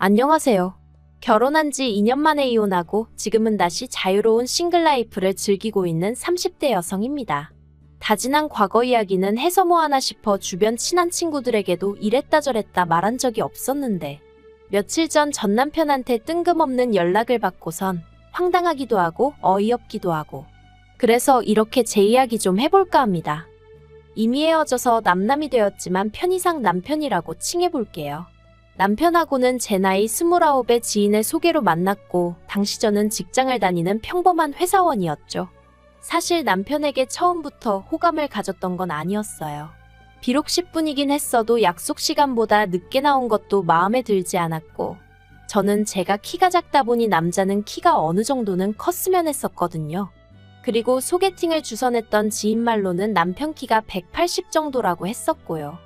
안녕하세요. 결혼한 지 2년 만에 이혼하고 지금은 다시 자유로운 싱글 라이프를 즐기고 있는 30대 여성입니다. 다진한 과거 이야기는 해서 뭐하나 싶어 주변 친한 친구들에게도 이랬다 저랬다 말한 적이 없었는데 며칠 전 남편한테 뜬금없는 연락을 받고선 황당하기도 하고 어이없기도 하고 그래서 이렇게 제 이야기 좀 해볼까 합니다. 이미 헤어져서 남남이 되었지만 편의상 남편이라고 칭해볼게요. 남편하고는 제 나이 29의 지인의 소개로 만났고 당시 저는 직장을 다니는 평범한 회사원이었죠. 사실 남편에게 처음부터 호감을 가졌던 건 아니었어요. 비록 10분이긴 했어도 약속 시간보다 늦게 나온 것도 마음에 들지 않았고 저는 제가 키가 작다 보니 남자는 키가 어느 정도는 컸으면 했었거든요. 그리고 소개팅을 주선했던 지인 말로는 남편 키가 180 정도라고 했었고요.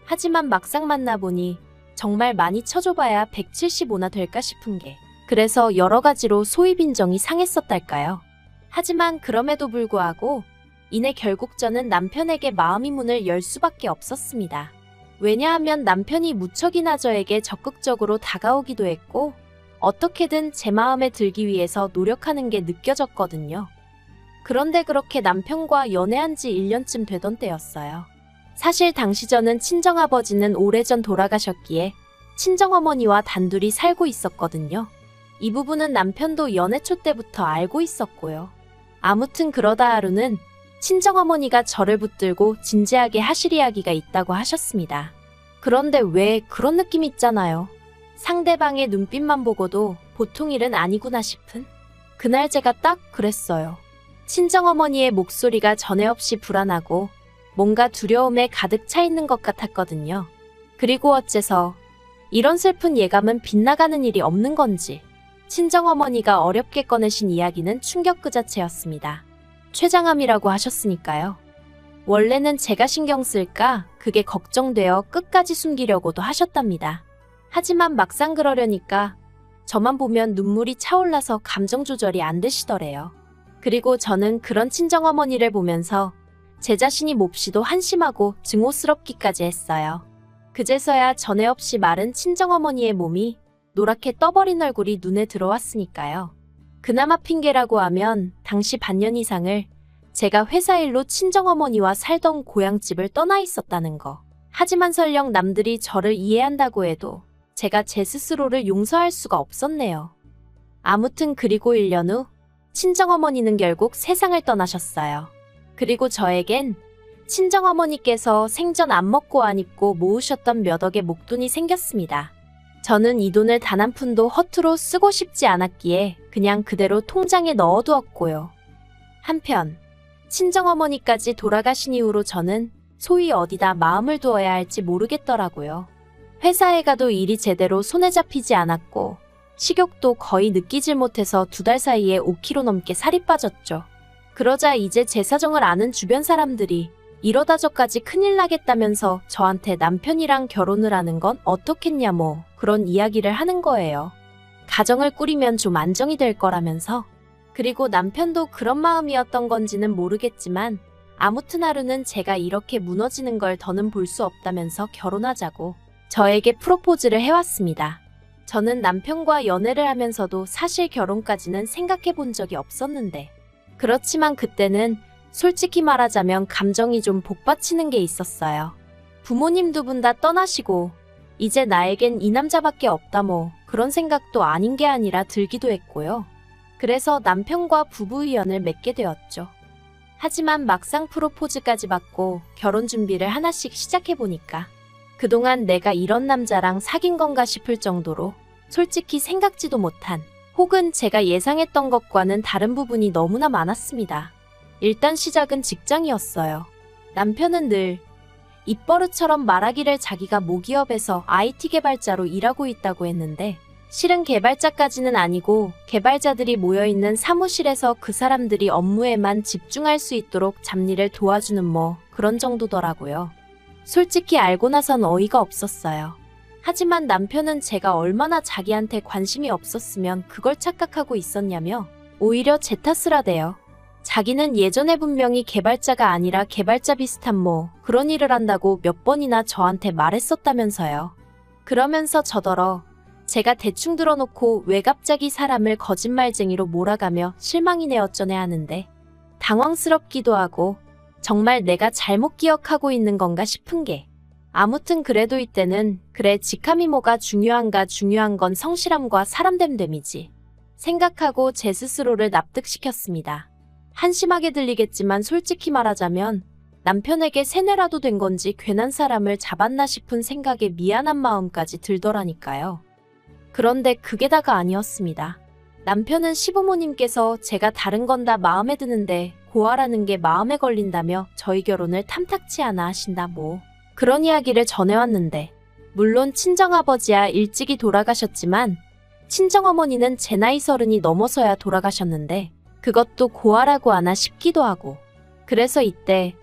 하지만 막상 만나보니 정말 많이 쳐줘봐야 175나 될까 싶은 게 그래서 여러 가지로 소위 빈정이 상했었달까요. 하지만 그럼에도 불구하고 이내 결국 저는 남편에게 마음의 문을 열 수밖에 없었습니다. 왜냐하면 남편이 무척이나 저에게 적극적으로 다가오기도 했고 어떻게든 제 마음에 들기 위해서 노력하는 게 느껴졌거든요. 그런데 그렇게 남편과 연애한 지 1년쯤 되던 때였어요. 사실 당시 저는 친정아버지는 오래전 돌아가셨기에 친정어머니와 단둘이 살고 있었거든요. 이 부분은 남편도 연애 초 때부터 알고 있었고요. 아무튼 그러다 하루는 친정어머니가 저를 붙들고 진지하게 하실 이야기가 있다고 하셨습니다. 그런데 왜 그런 느낌 있잖아요. 상대방의 눈빛만 보고도 보통 일은 아니구나 싶은? 그날 제가 딱 그랬어요. 친정어머니의 목소리가 전에 없이 불안하고 뭔가 두려움에 가득 차 있는 것 같았거든요. 그리고 어째서 이런 슬픈 예감은 빗나가는 일이 없는 건지 친정어머니가 어렵게 꺼내신 이야기는 충격 그 자체였습니다. 췌장암이라고 하셨으니까요. 원래는 제가 신경 쓸까 그게 걱정되어 끝까지 숨기려고도 하셨답니다. 하지만 막상 그러려니까 저만 보면 눈물이 차올라서 감정 조절이 안 되시더래요. 그리고 저는 그런 친정어머니를 보면서 제 자신이 몹시도 한심하고 증오스럽기까지 했어요. 그제서야 전에 없이 마른 친정어머니의 몸이 노랗게 떠버린 얼굴이 눈에 들어왔으니까요. 그나마 핑계라고 하면 당시 반년 이상을 제가 회사 일로 친정어머니와 살던 고향집을 떠나 있었다는 거. 하지만 설령 남들이 저를 이해한다고 해도 제가 제 스스로를 용서할 수가 없었네요. 아무튼 그리고 1년 후 친정어머니는 결국 세상을 떠나셨어요. 그리고 저에겐 친정어머니께서 생전 안 먹고 안 입고 모으셨던 몇 억의 목돈이 생겼습니다. 저는 이 돈을 단 한 푼도 허투루 쓰고 싶지 않았기에 그냥 그대로 통장에 넣어두었고요. 한편 친정어머니까지 돌아가신 이후로 저는 소위 어디다 마음을 두어야 할지 모르겠더라고요. 회사에 가도 일이 제대로 손에 잡히지 않았고 식욕도 거의 느끼질 못해서 2달 사이에 5kg 넘게 살이 빠졌죠. 그러자 이제 제 사정을 아는 주변 사람들이 이러다 저까지 큰일 나겠다면서 저한테 남편이랑 결혼을 하는 건 어떻겠냐 뭐 그런 이야기를 하는 거예요. 가정을 꾸리면 좀 안정이 될 거라면서. 그리고 남편도 그런 마음이었던 건지는 모르겠지만 아무튼 하루는 제가 이렇게 무너지는 걸 더는 볼 수 없다면서 결혼하자고 저에게 프로포즈를 해왔습니다. 저는 남편과 연애를 하면서도 사실 결혼까지는 생각해 본 적이 없었는데 그렇지만 그때는 솔직히 말하자면 감정이 좀 복받치는 게 있었어요. 부모님 두 분 다 떠나시고 이제 나에겐 이 남자밖에 없다 뭐 그런 생각도 아닌 게 아니라 들기도 했고요. 그래서 남편과 부부의연을 맺게 되었죠. 하지만 막상 프로포즈까지 받고 결혼 준비를 하나씩 시작해보니까 그동안 내가 이런 남자랑 사귄 건가 싶을 정도로 솔직히 생각지도 못한 혹은 제가 예상했던 것과는 다른 부분이 너무나 많았습니다. 일단 시작은 직장이었어요. 남편은 늘 입버릇처럼 말하기를 자기가 모기업에서 IT 개발자로 일하고 있다고 했는데 실은 개발자까지는 아니고 개발자들이 모여있는 사무실에서 그 사람들이 업무에만 집중할 수 있도록 잡일을 도와주는 뭐 그런 정도더라고요. 솔직히 알고 나선 어이가 없었어요. 하지만 남편은 제가 얼마나 자기한테 관심이 없었으면 그걸 착각하고 있었냐며 오히려 제 탓을 하대요. 자기는 예전에 분명히 개발자가 아니라 개발자 비슷한 뭐 그런 일을 한다고 몇 번이나 저한테 말했었다면서요. 그러면서 저더러 제가 대충 들어놓고 왜 갑자기 사람을 거짓말쟁이로 몰아가며 실망이네 어쩌네 하는데 당황스럽기도 하고 정말 내가 잘못 기억하고 있는 건가 싶은 게 아무튼 그래도 이때는 그래 직함이 뭐가 중요한가 중요한 건 성실함과 사람됨됨이지 생각하고 제 스스로를 납득시켰습니다. 한심하게 들리겠지만 솔직히 말하자면 남편에게 세뇌라도 된 건지 괜한 사람을 잡았나 싶은 생각에 미안한 마음까지 들더라니까요. 그런데 그게 다가 아니었습니다. 남편은 시부모님께서 제가 다른 건 다 마음에 드는데 고아라는 게 마음에 걸린다며 저희 결혼을 탐탁치 않아 하신다 뭐 그런 이야기를 전해왔는데 물론 친정아버지야 일찍이 돌아가셨지만 친정어머니는 제 나이 30이 넘어서야 돌아가셨는데 그것도 고아라고 하나 싶기도 하고 그래서 이때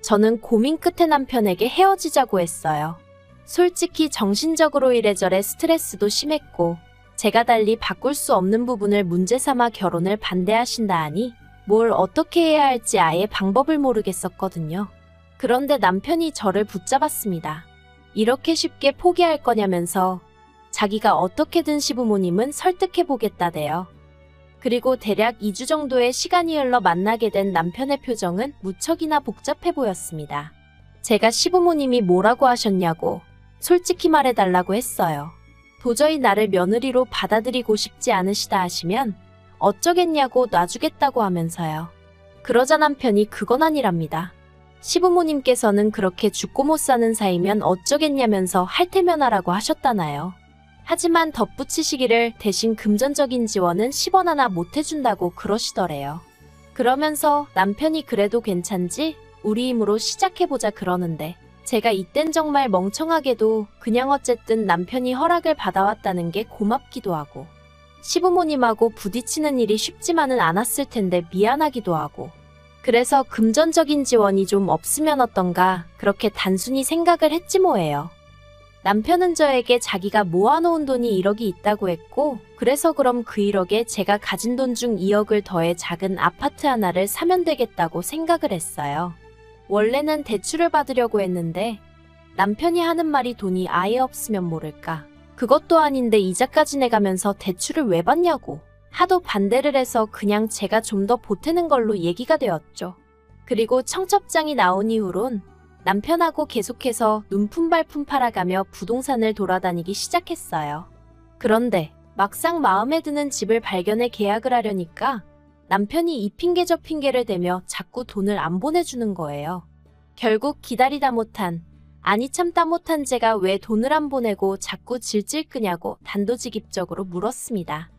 저는 고민 끝에 남편에게 헤어지자고 했어요. 솔직히 정신적으로 이래저래 스트레스도 심했고 제가 달리 바꿀 수 없는 부분을 문제 삼아 결혼을 반대하신다 하니 뭘 어떻게 해야 할지 아예 방법을 모르겠었거든요. 그런데 남편이 저를 붙잡았습니다. 이렇게 쉽게 포기할 거냐면서 자기가 어떻게든 시부모님은 설득해보겠다대요. 그리고 대략 2주 정도의 시간이 흘러 만나게 된 남편의 표정은 무척이나 복잡해 보였습니다. 제가 시부모님이 뭐라고 하셨냐고 솔직히 말해달라고 했어요. 도저히 나를 며느리로 받아들이고 싶지 않으시다 하시면 어쩌겠냐고 놔주겠다고 하면서요. 그러자 남편이 그건 아니랍니다. 시부모님께서는 그렇게 죽고 못 사는 사이면 어쩌겠냐면서 할테면하라고 하셨다나요. 하지만 덧붙이시기를 대신 금전적인 지원은 10원 하나 못 해준다고 그러시더래요. 그러면서 남편이 그래도 괜찮지? 우리 힘으로 시작해보자 그러는데 제가 이땐 정말 멍청하게도 그냥 어쨌든 남편이 허락을 받아왔다는 게 고맙기도 하고 시부모님하고 부딪히는 일이 쉽지만은 않았을 텐데 미안하기도 하고 그래서 금전적인 지원이 좀 없으면 어떤가 그렇게 단순히 생각을 했지 뭐예요. 남편은 저에게 자기가 모아놓은 돈이 1억이 있다고 했고 그래서 그럼 그 1억에 제가 가진 돈 중 2억을 더해 작은 아파트 하나를 사면 되겠다고 생각을 했어요. 원래는 대출을 받으려고 했는데 남편이 하는 말이 돈이 아예 없으면 모를까. 그것도 아닌데 이자까지 내가면서 대출을 왜 받냐고. 하도 반대를 해서 그냥 제가 좀 더 보태는 걸로 얘기가 되었죠. 그리고 청첩장이 나온 이후론 남편하고 계속해서 눈품발품 팔아가며 부동산을 돌아다니기 시작했어요. 그런데 막상 마음에 드는 집을 발견해 계약을 하려니까 남편이 이 핑계 저 핑계를 대며 자꾸 돈을 안 보내주는 거예요. 결국 기다리다 못한, 아니 참다 못한 제가 왜 돈을 안 보내고 자꾸 질질 끄냐고 단도직입적으로 물었습니다.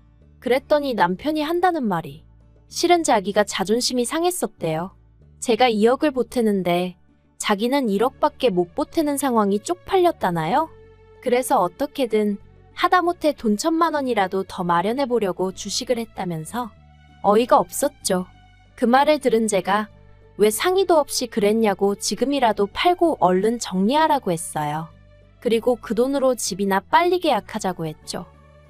그랬더니 남편이 한다는 말이 실은 자기가 자존심이 상했었대요. 제가 2억을 보태는데 자기는 1억밖에 못 보태는 상황이 쪽팔렸다나요? 그래서 어떻게든 하다못해 돈 1,000만 원이라도 더 마련해보려고 주식을 했다면서 어이가 없었죠. 그 말을 들은 제가 왜 상의도 없이 그랬냐고 지금이라도 팔고 얼른 정리하라고 했어요. 그리고 그 돈으로 집이나 빨리 계약하자고 했죠.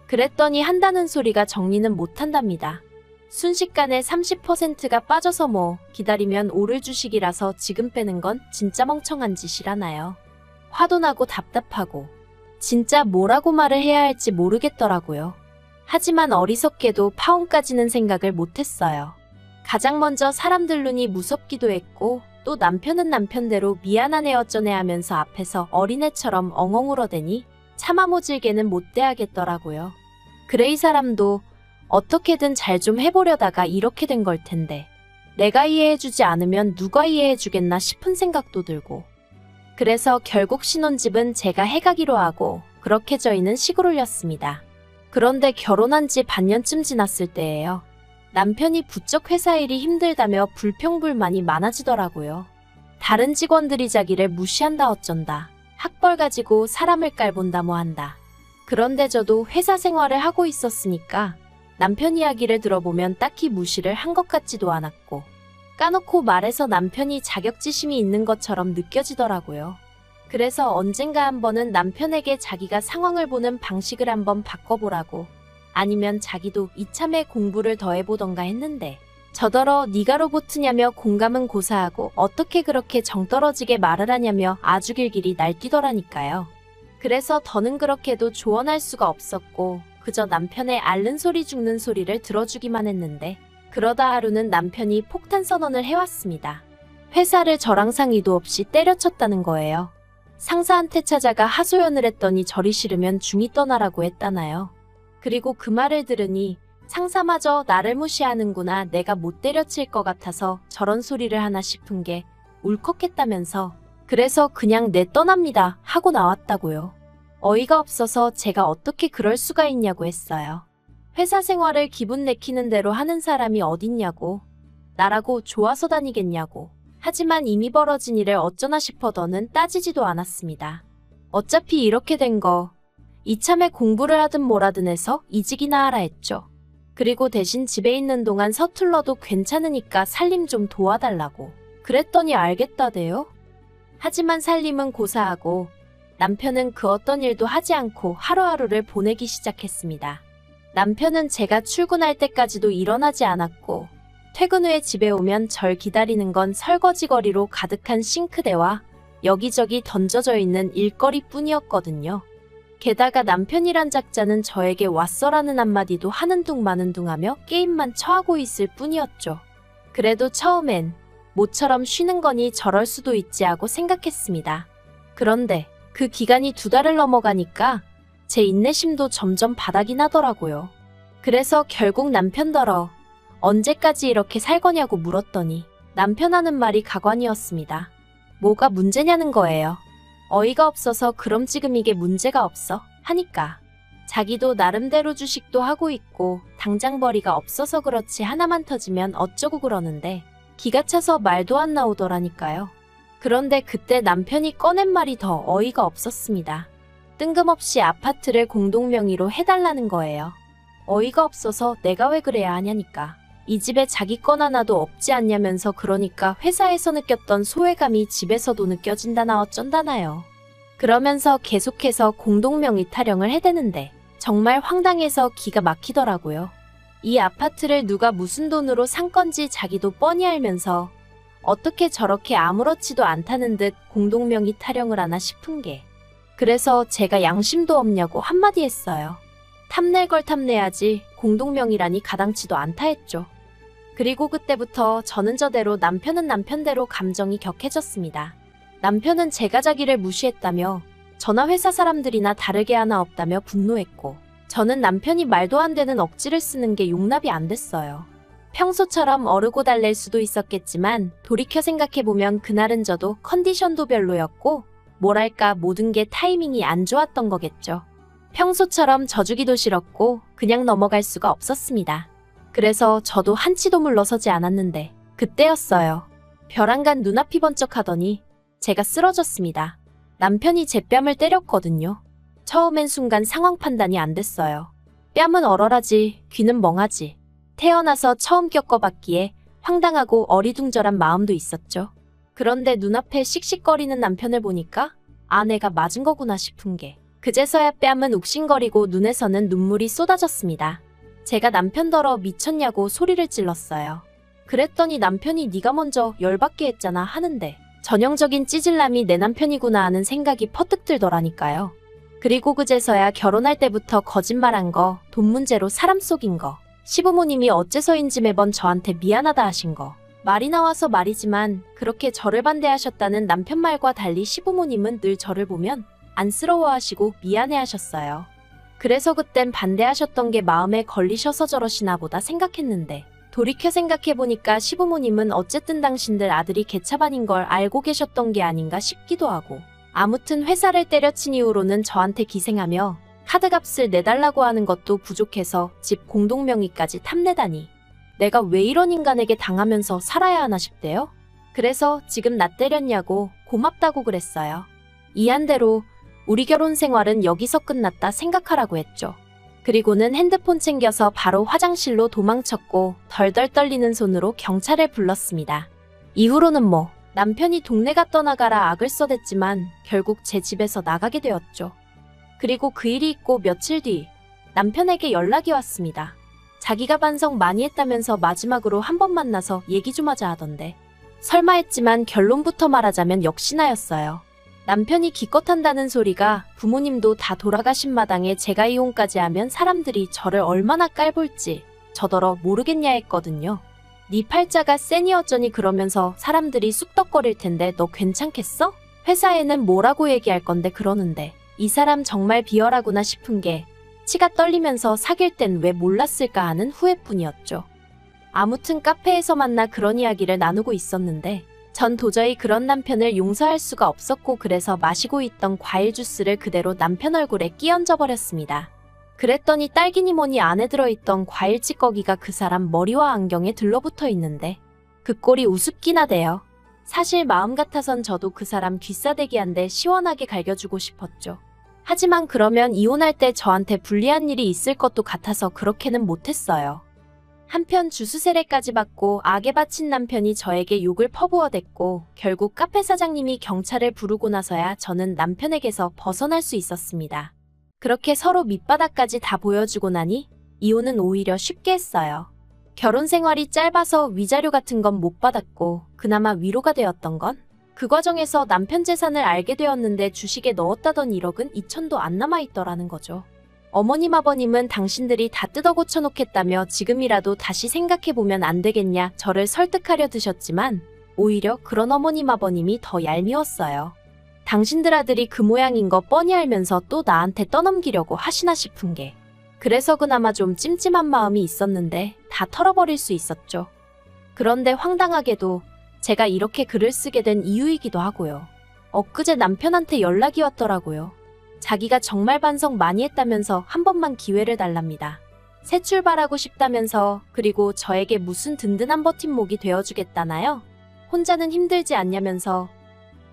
그랬더니 한다는 소리가 정리는 못한답니다. 순식간에 30%가 빠져서 뭐 기다리면 오를 주식이라서 지금 빼는 건 진짜 멍청한 짓이라나요. 화도 나고 답답하고 진짜 뭐라고 말을 해야 할지 모르겠더라고요. 하지만 어리석게도 파혼까지는 생각을 못했어요. 가장 먼저 사람들 눈이 무섭기도 했고 또 남편은 남편대로 미안하네 어쩌네 하면서 앞에서 어린애처럼 엉엉 울어대니 차마 모질게는 못 대하겠더라고요. 그래 이 사람도 어떻게든 잘 좀 해보려다가 이렇게 된 걸 텐데 내가 이해해주지 않으면 누가 이해해주겠나 싶은 생각도 들고 그래서 결국 신혼집은 제가 해가기로 하고 그렇게 저희는 시골을였습니다. 그런데 결혼한 지 반년쯤 지났을 때예요. 남편이 부쩍 회사 일이 힘들다며 불평불만이 많아지더라고요. 다른 직원들이 자기를 무시한다 어쩐다. 학벌 가지고 사람을 깔본다 뭐 한다. 그런데 저도 회사 생활을 하고 있었으니까 남편 이야기를 들어보면 딱히 무시를 한 것 같지도 않았고 까놓고 말해서 남편이 자격지심이 있는 것처럼 느껴지더라고요. 그래서 언젠가 한 번은 남편에게 자기가 상황을 보는 방식을 한번 바꿔보라고 아니면 자기도 이참에 공부를 더 해보던가 했는데 저더러 네가 로봇이냐며 공감은 고사하고 어떻게 그렇게 정떨어지게 말을 하냐며 아주 길길이 날뛰더라니까요. 그래서 더는 그렇게도 조언할 수가 없었고 그저 남편의 앓는 소리 죽는 소리를 들어주기만 했는데 그러다 하루는 남편이 폭탄 선언을 해왔습니다. 회사를 저랑 상의도 없이 때려쳤다는 거예요. 상사한테 찾아가 하소연을 했더니 저리 싫으면 중이 떠나라고 했다나요. 그리고 그 말을 들으니 상사마저 나를 무시하는구나, 내가 못 때려칠 것 같아서 저런 소리를 하나 싶은 게 울컥했다면서 그래서 그냥 내 떠납니다 하고 나왔다고요. 어이가 없어서 제가 어떻게 그럴 수가 있냐고 했어요. 회사 생활을 기분 내키는 대로 하는 사람이 어딨냐고, 나라고 좋아서 다니겠냐고. 하지만 이미 벌어진 일을 어쩌나 싶어 더는 따지지도 않았습니다. 어차피 이렇게 된 거 이참에 공부를 하든 뭐라든 해서 이직이나 하라 했죠. 그리고 대신 집에 있는 동안 서툴러도 괜찮으니까 살림 좀 도와달라고. 그랬더니 알겠다대요. 하지만 살림은 고사하고 남편은 그 어떤 일도 하지 않고 하루하루를 보내기 시작했습니다. 남편은 제가 출근할 때까지도 일어나지 않았고 퇴근 후에 집에 오면 절 기다리는 건 설거지거리로 가득한 싱크대와 여기저기 던져져 있는 일거리 뿐이었거든요. 게다가 남편이란 작자는 저에게 왔어라는 한마디도 하는 둥 마는 둥 하며 게임만 처하고 있을 뿐이었죠. 그래도 처음엔 모처럼 쉬는 거니 저럴 수도 있지 하고 생각했습니다. 그런데 그 기간이 2달을 넘어가니까 제 인내심도 점점 바닥이 나더라고요. 그래서 결국 남편더러 언제까지 이렇게 살 거냐고 물었더니 남편 하는 말이 가관이었습니다. 뭐가 문제냐는 거예요. 어이가 없어서 그럼 지금 이게 문제가 없어? 하니까 자기도 나름대로 주식도 하고 있고 당장 벌이가 없어서 그렇지 하나만 터지면 어쩌고 그러는데 기가 차서 말도 안 나오더라니까요. 그런데 그때 남편이 꺼낸 말이 더 어이가 없었습니다. 뜬금없이 아파트를 공동명의로 해달라는 거예요. 어이가 없어서 내가 왜 그래야 하냐니까. 이 집에 자기 건 하나도 없지 않냐면서 그러니까 회사에서 느꼈던 소외감이 집에서도 느껴진다나 어쩐다나요. 그러면서 계속해서 공동명의 타령을 해대는데 정말 황당해서 기가 막히더라고요. 이 아파트를 누가 무슨 돈으로 산 건지 자기도 뻔히 알면서 어떻게 저렇게 아무렇지도 않다는 듯 공동명의 타령을 하나 싶은 게 그래서 제가 양심도 없냐고 한마디 했어요. 탐낼 걸 탐내야지 공동명의라니 가당치도 않다 했죠. 그리고 그때부터 저는 저대로 남편은 남편대로 감정이 격해졌습니다. 남편은 제가 자기를 무시했다며 저나 회사 사람들이나 다르게 하나 없다며 분노했고 저는 남편이 말도 안 되는 억지를 쓰는 게 용납이 안 됐어요. 평소처럼 어르고 달랠 수도 있었겠지만 돌이켜 생각해보면 그날은 저도 컨디션도 별로였고 뭐랄까 모든 게 타이밍이 안 좋았던 거겠죠. 평소처럼 져주기도 싫었고 그냥 넘어갈 수가 없었습니다. 그래서 저도 한치도 물러서지 않았는데 그때였어요. 벼랑간 눈앞이 번쩍하더니 제가 쓰러졌습니다. 남편이 제 뺨을 때렸거든요. 처음엔 순간 상황 판단이 안 됐어요. 뺨은 얼얼하지 귀는 멍하지. 태어나서 처음 겪어봤기에 황당하고 어리둥절한 마음도 있었죠. 그런데 눈앞에 씩씩거리는 남편을 보니까 아, 내가 맞은 거구나 싶은 게 그제서야 뺨은 욱신거리고 눈에서는 눈물이 쏟아졌습니다. 제가 남편더러 미쳤냐고 소리를 질렀어요. 그랬더니 남편이 네가 먼저 열받게 했잖아 하는데 전형적인 찌질남이 내 남편이구나 하는 생각이 퍼뜩 들더라니까요. 그리고 그제서야 결혼할 때부터 거짓말한 거, 돈 문제로 사람 속인 거, 시부모님이 어째서인지 매번 저한테 미안하다 하신 거, 말이 나와서 말이지만 그렇게 저를 반대하셨다는 남편 말과 달리 시부모님은 늘 저를 보면 안쓰러워하시고 미안해하셨어요. 그래서 그땐 반대하셨던 게 마음에 걸리셔서 저러시나 보다 생각했는데 돌이켜 생각해보니까 시부모님은 어쨌든 당신들 아들이 개차반인 걸 알고 계셨던 게 아닌가 싶기도 하고 아무튼 회사를 때려친 이후로는 저한테 기생하며 카드값을 내달라고 하는 것도 부족해서 집 공동명의까지 탐내다니 내가 왜 이런 인간에게 당하면서 살아야 하나 싶대요. 그래서 지금 나 때렸냐고 고맙다고 그랬어요. 이한대로 우리 결혼 생활은 여기서 끝났다 생각하라고 했죠. 그리고는 핸드폰 챙겨서 바로 화장실로 도망쳤고 덜덜 떨리는 손으로 경찰을 불렀습니다. 이후로는 뭐 남편이 동네가 떠나가라 악을 써댔지만 결국 제 집에서 나가게 되었죠. 그리고 그 일이 있고 며칠 뒤 남편에게 연락이 왔습니다. 자기가 반성 많이 했다면서 마지막으로 한 번 만나서 얘기 좀 하자 하던데 설마 했지만 결론부터 말하자면 역시나였어요. 남편이 기껏 한다는 소리가 부모님도 다 돌아가신 마당에 제가 이혼까지 하면 사람들이 저를 얼마나 깔볼지 저더러 모르겠냐 했거든요. 네 팔자가 세니 어쩌니 그러면서 사람들이 쑥덕거릴 텐데 너 괜찮겠어? 회사에는 뭐라고 얘기할 건데 그러는데 이 사람 정말 비열하구나 싶은 게 치가 떨리면서 사귈 땐 왜 몰랐을까 하는 후회뿐이었죠. 아무튼 카페에서 만나 그런 이야기를 나누고 있었는데 전 도저히 그런 남편을 용서할 수가 없었고 그래서 마시고 있던 과일 주스를 그대로 남편 얼굴에 끼얹어 버렸습니다. 그랬더니 딸기니 뭐니 안에 들어있던 과일 찌꺼기가 그 사람 머리와 안경에 들러붙어 있는데 그 꼴이 우습긴 하대요. 사실 마음 같아선 저도 그 사람 귀싸대기 한 대 시원하게 갈겨주고 싶었죠. 하지만 그러면 이혼할 때 저한테 불리한 일이 있을 것도 같아서 그렇게는 못했어요. 한편 주스 세례까지 받고 악에 바친 남편이 저에게 욕을 퍼부어댔고 결국 카페 사장님이 경찰을 부르고 나서야 저는 남편에게서 벗어날 수 있었습니다. 그렇게 서로 밑바닥까지 다 보여주고 나니 이혼은 오히려 쉽게 했어요. 결혼 생활이 짧아서 위자료 같은 건 못 받았고 그나마 위로가 되었던 건 그 과정에서 남편 재산을 알게 되었는데 주식에 넣었다던 1억은 2천도 안 남아있더라는 거죠. 어머님 아버님은 당신들이 다 뜯어 고쳐놓겠다며 지금이라도 다시 생각해보면 안 되겠냐 저를 설득하려 드셨지만 오히려 그런 어머님 아버님이 더 얄미웠어요. 당신들 아들이 그 모양인 거 뻔히 알면서 또 나한테 떠넘기려고 하시나 싶은 게 그래서 그나마 좀 찜찜한 마음이 있었는데 다 털어버릴 수 있었죠. 그런데 황당하게도 제가 이렇게 글을 쓰게 된 이유이기도 하고요. 엊그제 남편한테 연락이 왔더라고요. 자기가 정말 반성 많이 했다면서 한 번만 기회를 달랍니다. 새 출발하고 싶다면서 그리고 저에게 무슨 든든한 버팀목이 되어주겠다나요? 혼자는 힘들지 않냐면서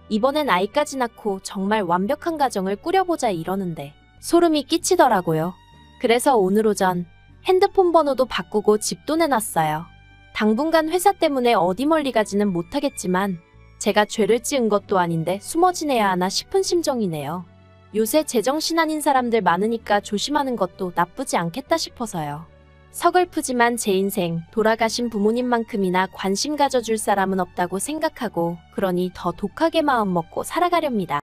이번엔 아이까지 낳고 정말 완벽한 가정을 꾸려보자 이러는데 소름이 끼치더라고요. 그래서 오늘 오전 핸드폰 번호도 바꾸고 집도 내놨어요. 당분간 회사 때문에 어디 멀리 가지는 못하겠지만 제가 죄를 지은 것도 아닌데 숨어 지내야 하나 싶은 심정이네요. 요새 제정신 아닌 사람들 많으니까 조심하는 것도 나쁘지 않겠다 싶어서요. 서글프지만 제 인생 돌아가신 부모님만큼이나 관심 가져줄 사람은 없다고 생각하고 그러니 더 독하게 마음 먹고 살아가렵니다.